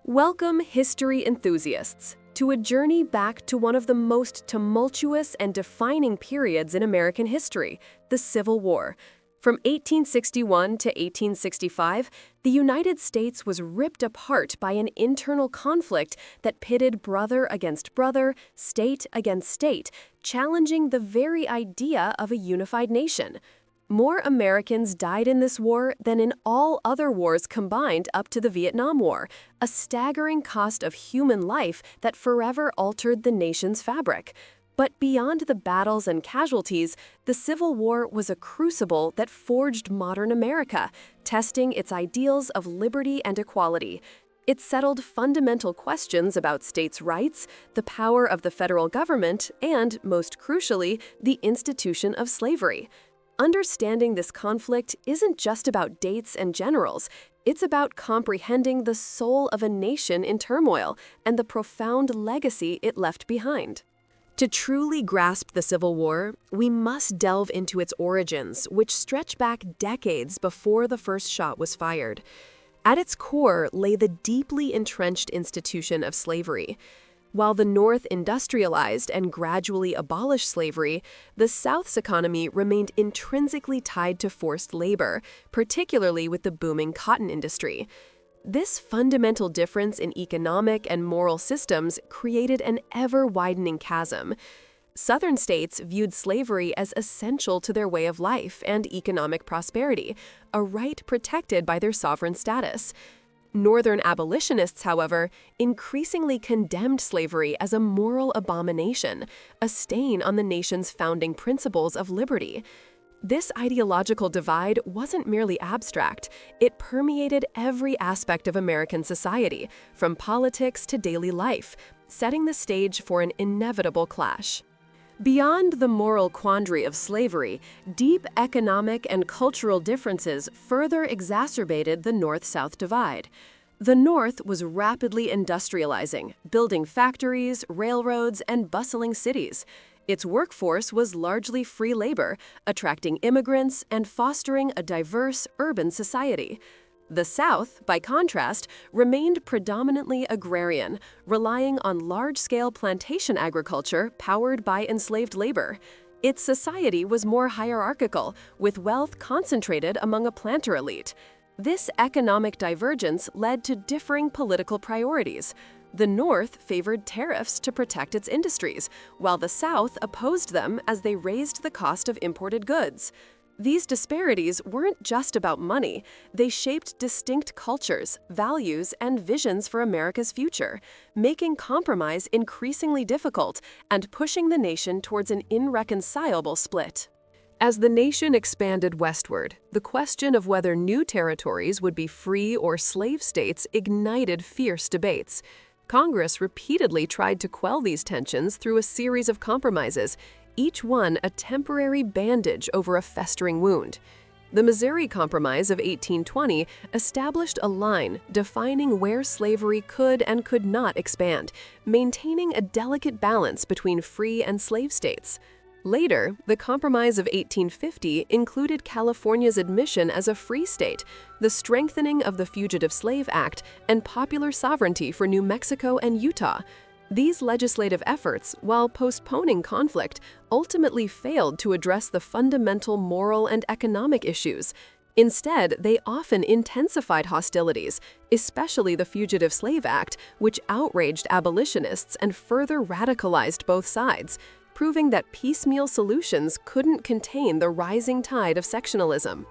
Welcome, history enthusiasts, to a journey back to one of the most tumultuous and defining periods in American history, the Civil War. From 1861 to 1865, the United States was ripped apart by an internal conflict that pitted brother against brother, state against state, challenging the very idea of a unified nation. More Americans died in this war than in all other wars combined up to the Vietnam War, a staggering cost of human life that forever altered the nation's fabric. But beyond the battles and casualties, the Civil War was a crucible that forged modern America, testing its ideals of liberty and equality. It settled fundamental questions about states' rights, the power of the federal government, and, most crucially, the institution of slavery. Understanding this conflict isn't just about dates and generals. It's about comprehending the soul of a nation in turmoil and the profound legacy it left behind. To truly grasp the Civil War, we must delve into its origins, which stretch back decades before the first shot was fired. At its core lay the deeply entrenched institution of slavery. While the North industrialized and gradually abolished slavery, the South's economy remained intrinsically tied to forced labor, particularly with the booming cotton industry. This fundamental difference in economic and moral systems created an ever-widening chasm. Southern states viewed slavery as essential to their way of life and economic prosperity, a right protected by their sovereign status. Northern abolitionists, however, increasingly condemned slavery as a moral abomination, a stain on the nation's founding principles of liberty. This ideological divide wasn't merely abstract, it permeated every aspect of American society, from politics to daily life, setting the stage for an inevitable clash. Beyond the moral quandary of slavery, deep economic and cultural differences further exacerbated the North-South divide. The North was rapidly industrializing, building factories, railroads, and bustling cities. Its workforce was largely free labor, attracting immigrants and fostering a diverse urban society. The South, by contrast, remained predominantly agrarian, relying on large-scale plantation agriculture powered by enslaved labor. Its society was more hierarchical, with wealth concentrated among a planter elite. This economic divergence led to differing political priorities. The North favored tariffs to protect its industries, while the South opposed them as they raised the cost of imported goods. These disparities weren't just about money, they shaped distinct cultures, values, and visions for America's future, making compromise increasingly difficult and pushing the nation towards an irreconcilable split. As the nation expanded westward, the question of whether new territories would be free or slave states ignited fierce debates. Congress repeatedly tried to quell these tensions through a series of compromises, each one a temporary bandage over a festering wound. The Missouri Compromise of 1820 established a line defining where slavery could and could not expand, maintaining a delicate balance between free and slave states. Later, the Compromise of 1850 included California's admission as a free state, the strengthening of the Fugitive Slave Act, and popular sovereignty for New Mexico and Utah. These legislative efforts, while postponing conflict, ultimately failed to address the fundamental moral and economic issues. Instead, they often intensified hostilities, especially the Fugitive Slave Act, which outraged abolitionists and further radicalized both sides, proving that piecemeal solutions couldn't contain the rising tide of sectionalism.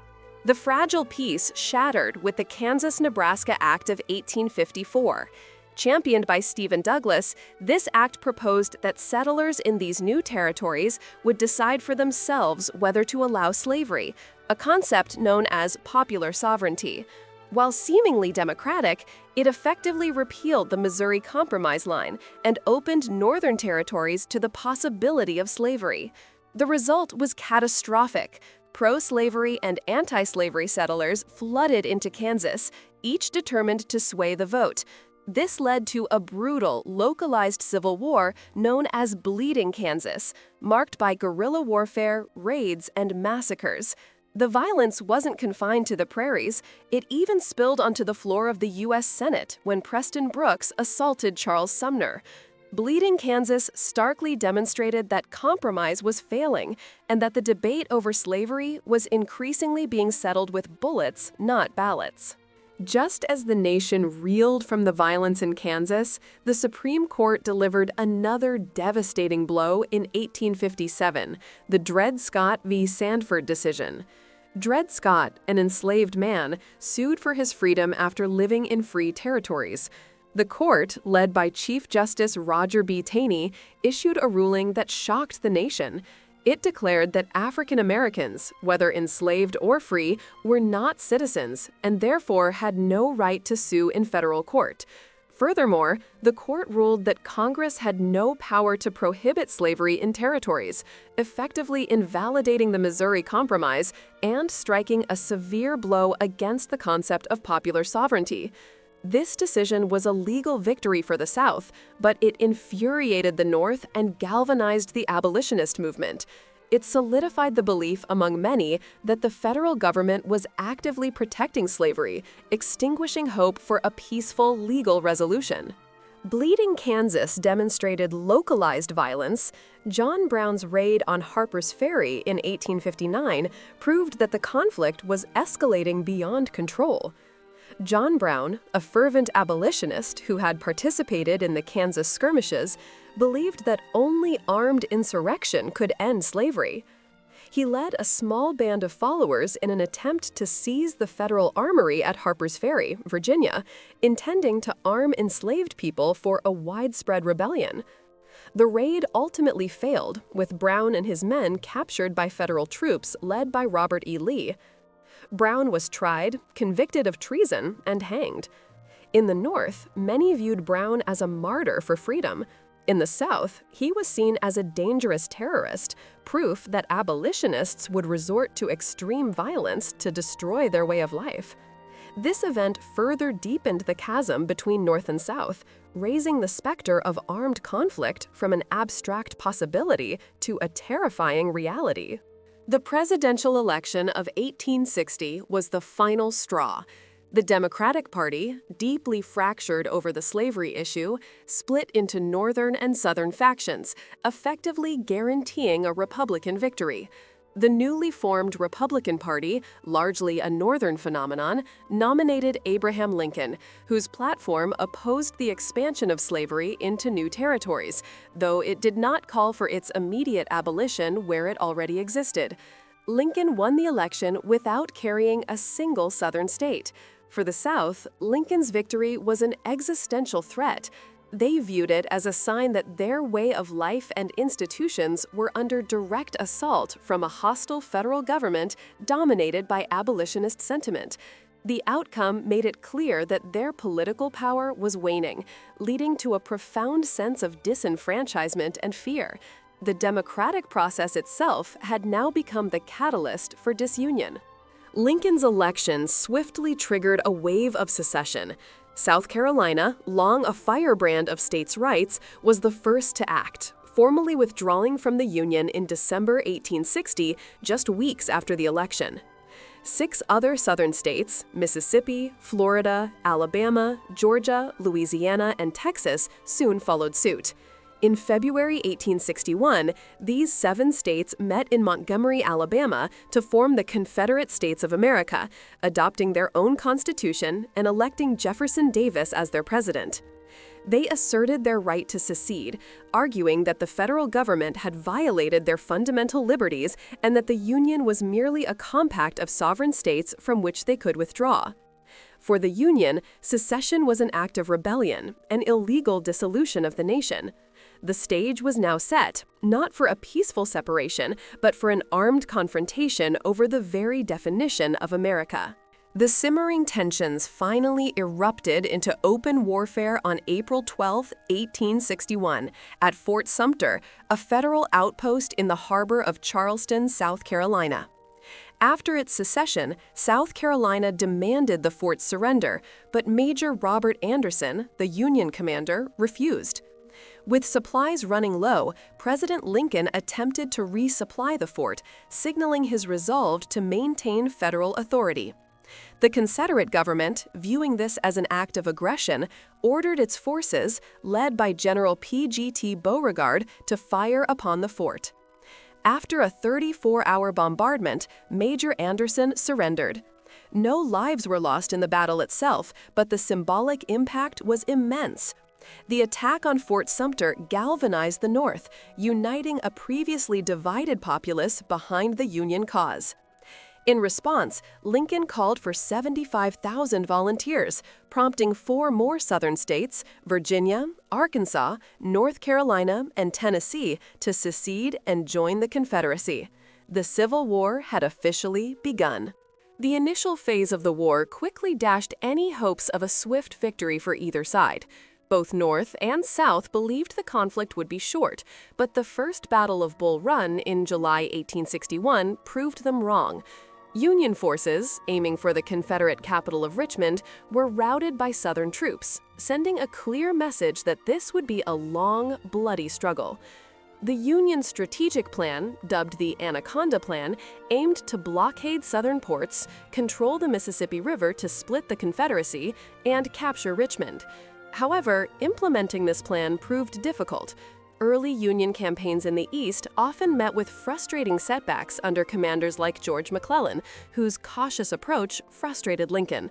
The fragile peace shattered with the Kansas-Nebraska Act of 1854. Championed by Stephen Douglas, this act proposed that settlers in these new territories would decide for themselves whether to allow slavery, a concept known as popular sovereignty. While seemingly democratic, it effectively repealed the Missouri Compromise line and opened northern territories to the possibility of slavery. The result was catastrophic. Pro-slavery and anti-slavery settlers flooded into Kansas, each determined to sway the vote. This led to a brutal, localized civil war known as Bleeding Kansas, marked by guerrilla warfare, raids, and massacres. The violence wasn't confined to the prairies, it even spilled onto the floor of the U.S. Senate when Preston Brooks assaulted Charles Sumner. Bleeding Kansas starkly demonstrated that compromise was failing and that the debate over slavery was increasingly being settled with bullets, not ballots. Just as the nation reeled from the violence in Kansas, the Supreme Court delivered another devastating blow in 1857, the Dred Scott v. Sandford decision. Dred Scott, an enslaved man, sued for his freedom after living in free territories. The court, led by Chief Justice Roger B. Taney, issued a ruling that shocked the nation. It declared that African Americans, whether enslaved or free, were not citizens and therefore had no right to sue in federal court. Furthermore, the court ruled that Congress had no power to prohibit slavery in territories, effectively invalidating the Missouri Compromise and striking a severe blow against the concept of popular sovereignty. This decision was a legal victory for the South, but it infuriated the North and galvanized the abolitionist movement. It solidified the belief among many that the federal government was actively protecting slavery, extinguishing hope for a peaceful legal resolution. Bleeding Kansas demonstrated localized violence. John Brown's raid on Harper's Ferry in 1859 proved that the conflict was escalating beyond control. John Brown, a fervent abolitionist who had participated in the Kansas skirmishes, believed that only armed insurrection could end slavery. He led a small band of followers in an attempt to seize the federal armory at Harper's Ferry, Virginia, intending to arm enslaved people for a widespread rebellion. The raid ultimately failed, with Brown and his men captured by federal troops led by Robert E. Lee. Brown was tried, convicted of treason, and hanged. In the North, many viewed Brown as a martyr for freedom. In the South, he was seen as a dangerous terrorist, proof that abolitionists would resort to extreme violence to destroy their way of life. This event further deepened the chasm between North and South, raising the specter of armed conflict from an abstract possibility to a terrifying reality. The presidential election of 1860 was the final straw. The Democratic Party, deeply fractured over the slavery issue, split into Northern and Southern factions, effectively guaranteeing a Republican victory. The newly formed Republican Party, largely a Northern phenomenon, nominated Abraham Lincoln, whose platform opposed the expansion of slavery into new territories, though it did not call for its immediate abolition where it already existed. Lincoln won the election without carrying a single Southern state. For the South, Lincoln's victory was an existential threat. They viewed it as a sign that their way of life and institutions were under direct assault from a hostile federal government dominated by abolitionist sentiment. The outcome made it clear that their political power was waning, leading to a profound sense of disenfranchisement and fear. The democratic process itself had now become the catalyst for disunion. Lincoln's election swiftly triggered a wave of secession. South Carolina, long a firebrand of states' rights, was the first to act, formally withdrawing from the Union in December 1860, just weeks after the election. 6 other Southern states, Mississippi, Florida, Alabama, Georgia, Louisiana, and Texas, soon followed suit. In February 1861, these 7 states met in Montgomery, Alabama, to form the Confederate States of America, adopting their own constitution and electing Jefferson Davis as their president. They asserted their right to secede, arguing that the federal government had violated their fundamental liberties and that the Union was merely a compact of sovereign states from which they could withdraw. For the Union, secession was an act of rebellion, an illegal dissolution of the nation. The stage was now set, not for a peaceful separation, but for an armed confrontation over the very definition of America. The simmering tensions finally erupted into open warfare on April 12, 1861, at Fort Sumter, a federal outpost in the harbor of Charleston, South Carolina. After its secession, South Carolina demanded the fort's surrender, but Major Robert Anderson, the Union commander, refused. With supplies running low, President Lincoln attempted to resupply the fort, signaling his resolve to maintain federal authority. The Confederate government, viewing this as an act of aggression, ordered its forces, led by General P.G.T. Beauregard, to fire upon the fort. After a 34-hour bombardment, Major Anderson surrendered. No lives were lost in the battle itself, but the symbolic impact was immense. The attack on Fort Sumter galvanized the North, uniting a previously divided populace behind the Union cause. In response, Lincoln called for 75,000 volunteers, prompting 4 more Southern states, Virginia, Arkansas, North Carolina, and Tennessee, to secede and join the Confederacy. The Civil War had officially begun. The initial phase of the war quickly dashed any hopes of a swift victory for either side. Both North and South believed the conflict would be short, but the First Battle of Bull Run in July 1861 proved them wrong. Union forces, aiming for the Confederate capital of Richmond, were routed by Southern troops, sending a clear message that this would be a long, bloody struggle. The Union strategic plan, dubbed the Anaconda Plan, aimed to blockade Southern ports, control the Mississippi River to split the Confederacy, and capture Richmond. However, implementing this plan proved difficult. Early Union campaigns in the East often met with frustrating setbacks under commanders like George McClellan, whose cautious approach frustrated Lincoln.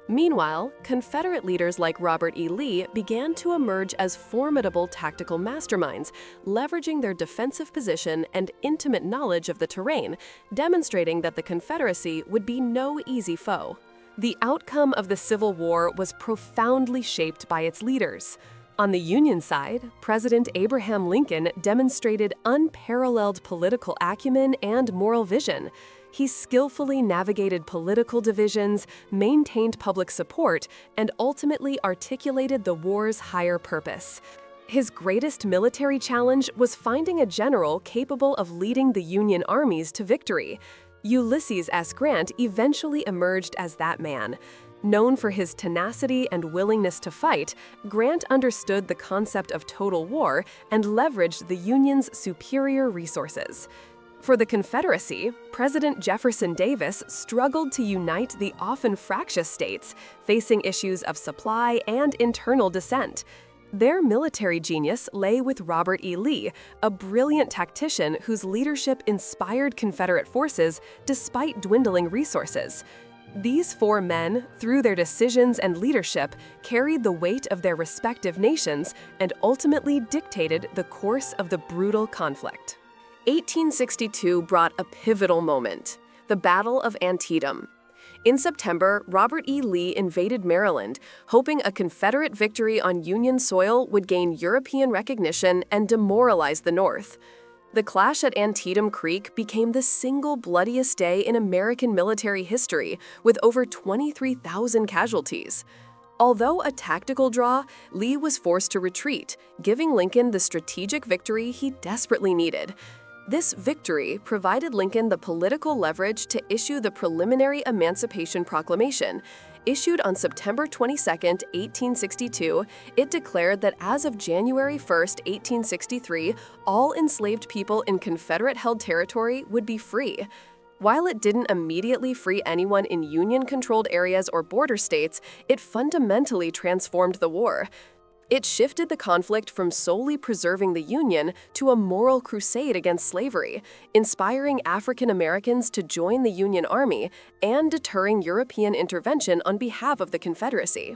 Meanwhile, Confederate leaders like Robert E. Lee began to emerge as formidable tactical masterminds, leveraging their defensive position and intimate knowledge of the terrain, demonstrating that the Confederacy would be no easy foe. The outcome of the Civil War was profoundly shaped by its leaders. On the Union side, President Abraham Lincoln demonstrated unparalleled political acumen and moral vision. He skillfully navigated political divisions, maintained public support, and ultimately articulated the war's higher purpose. His greatest military challenge was finding a general capable of leading the Union armies to victory. Ulysses S. Grant eventually emerged as that man. Known for his tenacity and willingness to fight, Grant understood the concept of total war and leveraged the Union's superior resources. For the Confederacy, President Jefferson Davis struggled to unite the often fractious states, facing issues of supply and internal dissent. Their military genius lay with Robert E. Lee, a brilliant tactician whose leadership inspired Confederate forces despite dwindling resources. These 4 men, through their decisions and leadership, carried the weight of their respective nations and ultimately dictated the course of the brutal conflict. 1862 brought a pivotal moment: the Battle of Antietam. In September, Robert E. Lee invaded Maryland, hoping a Confederate victory on Union soil would gain European recognition and demoralize the North. The clash at Antietam Creek became the single bloodiest day in American military history, with over 23,000 casualties. Although a tactical draw, Lee was forced to retreat, giving Lincoln the strategic victory he desperately needed. This victory provided Lincoln the political leverage to issue the preliminary Emancipation Proclamation. Issued on September 22, 1862, it declared that as of January 1, 1863, all enslaved people in Confederate-held territory would be free. While it didn't immediately free anyone in Union-controlled areas or border states, it fundamentally transformed the war. It shifted the conflict from solely preserving the Union to a moral crusade against slavery, inspiring African Americans to join the Union Army and deterring European intervention on behalf of the Confederacy.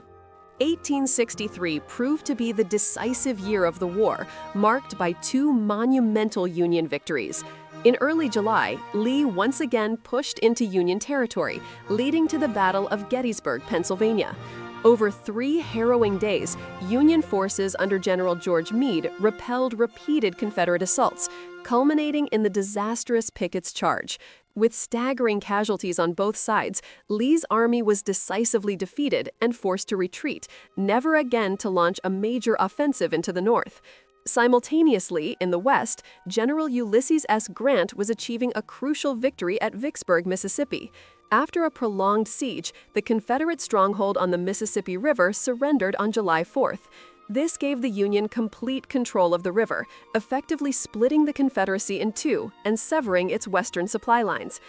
1863 proved to be the decisive year of the war, marked by 2 monumental Union victories. In early July, Lee once again pushed into Union territory, leading to the Battle of Gettysburg, Pennsylvania. Over 3 harrowing days, Union forces under General George Meade repelled repeated Confederate assaults, culminating in the disastrous Pickett's Charge. With staggering casualties on both sides, Lee's army was decisively defeated and forced to retreat, never again to launch a major offensive into the North. Simultaneously, in the West, General Ulysses S. Grant was achieving a crucial victory at Vicksburg, Mississippi. After a prolonged siege, the Confederate stronghold on the Mississippi River surrendered on July 4th. This gave the Union complete control of the river, effectively splitting the Confederacy in two and severing its western supply lines.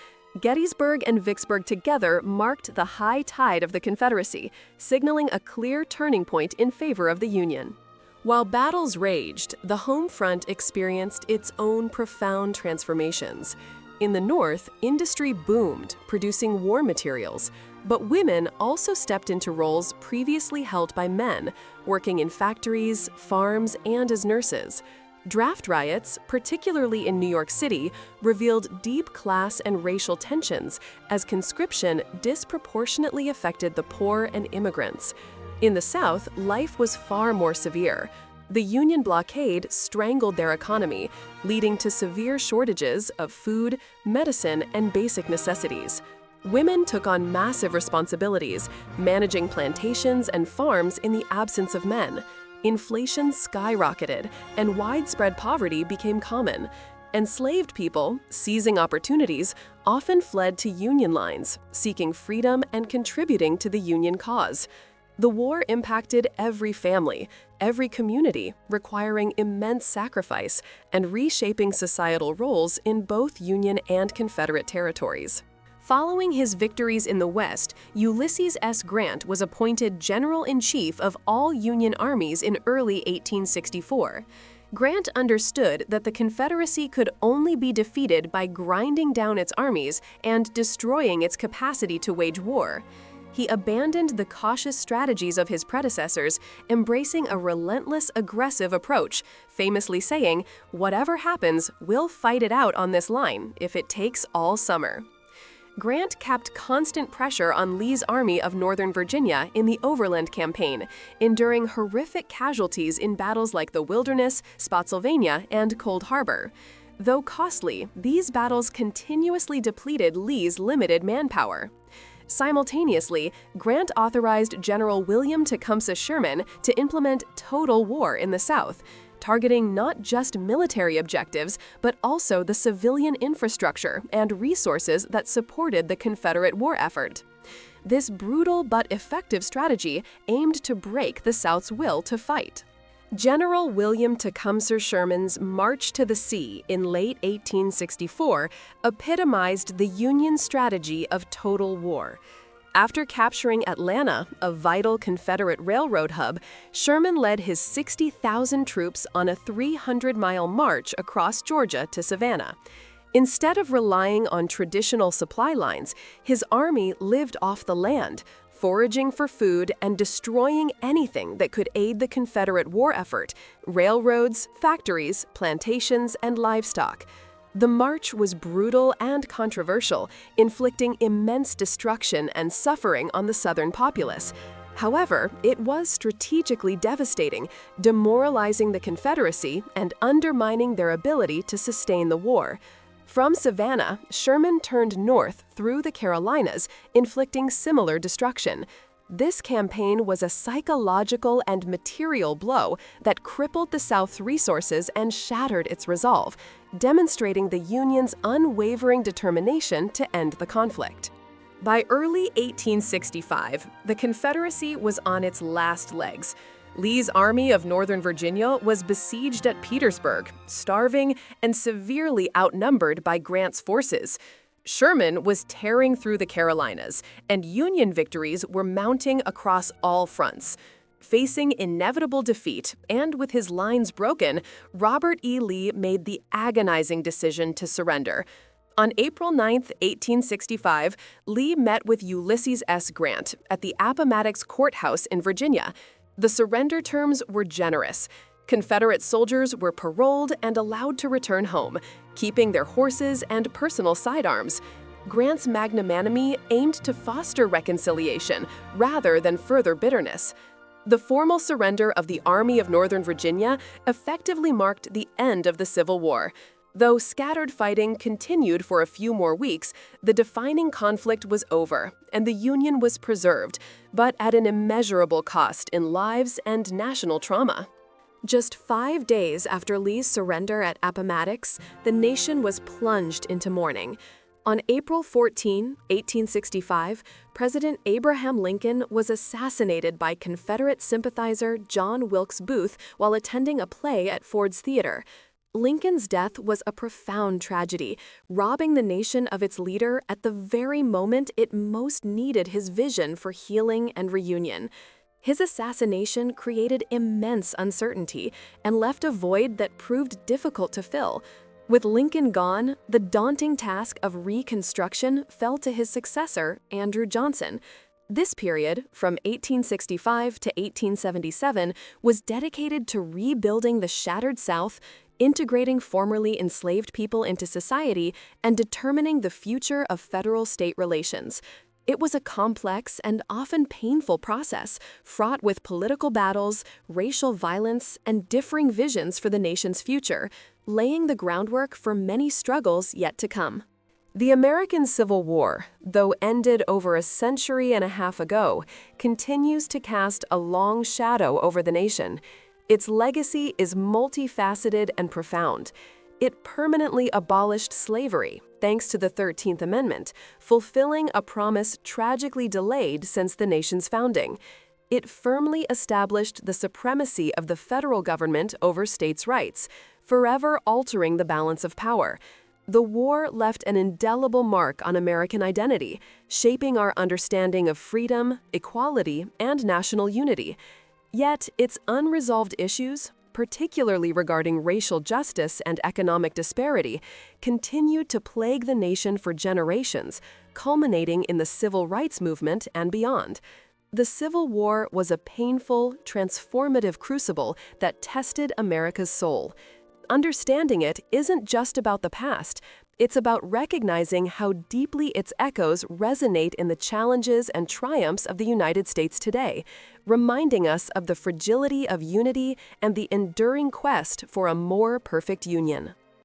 Gettysburg and Vicksburg together marked the high tide of the Confederacy, signaling a clear turning point in favor of the Union. While battles raged, the home front experienced its own profound transformations. In the North, industry boomed, producing war materials, but women also stepped into roles previously held by men, working in factories, farms, and as nurses. Draft riots, particularly in New York City, revealed deep class and racial tensions as conscription disproportionately affected the poor and immigrants. In the South, life was far more severe. The Union blockade strangled their economy, leading to severe shortages of food, medicine, and basic necessities. Women took on massive responsibilities, managing plantations and farms in the absence of men. Inflation skyrocketed, and widespread poverty became common. Enslaved people, seizing opportunities, often fled to Union lines, seeking freedom and contributing to the Union cause. The war impacted every family, every community, requiring immense sacrifice and reshaping societal roles in both Union and Confederate territories. Following his victories in the West, Ulysses S. Grant was appointed General-in-Chief of all Union armies in early 1864. Grant understood that the Confederacy could only be defeated by grinding down its armies and destroying its capacity to wage war. He abandoned the cautious strategies of his predecessors, embracing a relentless, aggressive approach, famously saying, "Whatever happens, we'll fight it out on this line, if it takes all summer." Grant kept constant pressure on Lee's Army of Northern Virginia in the Overland Campaign, enduring horrific casualties in battles like the Wilderness, Spotsylvania, and Cold Harbor. Though costly, these battles continuously depleted Lee's limited manpower. Simultaneously, Grant authorized General William Tecumseh Sherman to implement total war in the South, targeting not just military objectives, but also the civilian infrastructure and resources that supported the Confederate war effort. This brutal but effective strategy aimed to break the South's will to fight. General William Tecumseh Sherman's March to the Sea in late 1864 epitomized the Union strategy of total war. After capturing Atlanta, a vital Confederate railroad hub, Sherman led his 60,000 troops on a 300-mile march across Georgia to Savannah. Instead of relying on traditional supply lines, his army lived off the land, foraging for food and destroying anything that could aid the Confederate war effort: railroads, factories, plantations, and livestock. The march was brutal and controversial, inflicting immense destruction and suffering on the Southern populace. However, it was strategically devastating, demoralizing the Confederacy and undermining their ability to sustain the war. From Savannah, Sherman turned north through the Carolinas, inflicting similar destruction. This campaign was a psychological and material blow that crippled the South's resources and shattered its resolve, demonstrating the Union's unwavering determination to end the conflict. By early 1865, the Confederacy was on its last legs. Lee's Army of Northern Virginia was besieged at Petersburg, starving and severely outnumbered by Grant's forces. Sherman was tearing through the Carolinas, and Union victories were mounting across all fronts. Facing inevitable defeat and with his lines broken, Robert E. Lee made the agonizing decision to surrender. On April 9, 1865, Lee met with Ulysses S. Grant at the Appomattox Courthouse in Virginia. The surrender terms were generous. Confederate soldiers were paroled and allowed to return home, keeping their horses and personal sidearms. Grant's magnanimity aimed to foster reconciliation rather than further bitterness. The formal surrender of the Army of Northern Virginia effectively marked the end of the Civil War. Though scattered fighting continued for a few more weeks, the defining conflict was over, and the Union was preserved, but at an immeasurable cost in lives and national trauma. Just 5 days after Lee's surrender at Appomattox, the nation was plunged into mourning. On April 14, 1865, President Abraham Lincoln was assassinated by Confederate sympathizer John Wilkes Booth while attending a play at Ford's Theater. Lincoln's death was a profound tragedy, robbing the nation of its leader at the very moment it most needed his vision for healing and reunion. His assassination created immense uncertainty and left a void that proved difficult to fill. With Lincoln gone, the daunting task of reconstruction fell to his successor, Andrew Johnson. This period, from 1865 to 1877, was dedicated to rebuilding the shattered South, integrating formerly enslaved people into society, and determining the future of federal-state relations. It was a complex and often painful process, fraught with political battles, racial violence, and differing visions for the nation's future, laying the groundwork for many struggles yet to come. The American Civil War, though ended over a century and a half ago, continues to cast a long shadow over the nation. Its legacy is multifaceted and profound. It permanently abolished slavery, thanks to the 13th Amendment, fulfilling a promise tragically delayed since the nation's founding. It firmly established the supremacy of the federal government over states' rights, forever altering the balance of power. The war left an indelible mark on American identity, shaping our understanding of freedom, equality, and national unity. Yet, its unresolved issues, particularly regarding racial justice and economic disparity, continued to plague the nation for generations, culminating in the civil rights movement and beyond. The Civil War was a painful, transformative crucible that tested America's soul. Understanding it isn't just about the past, it's about recognizing how deeply its echoes resonate in the challenges and triumphs of the United States today, reminding us of the fragility of unity and the enduring quest for a more perfect union.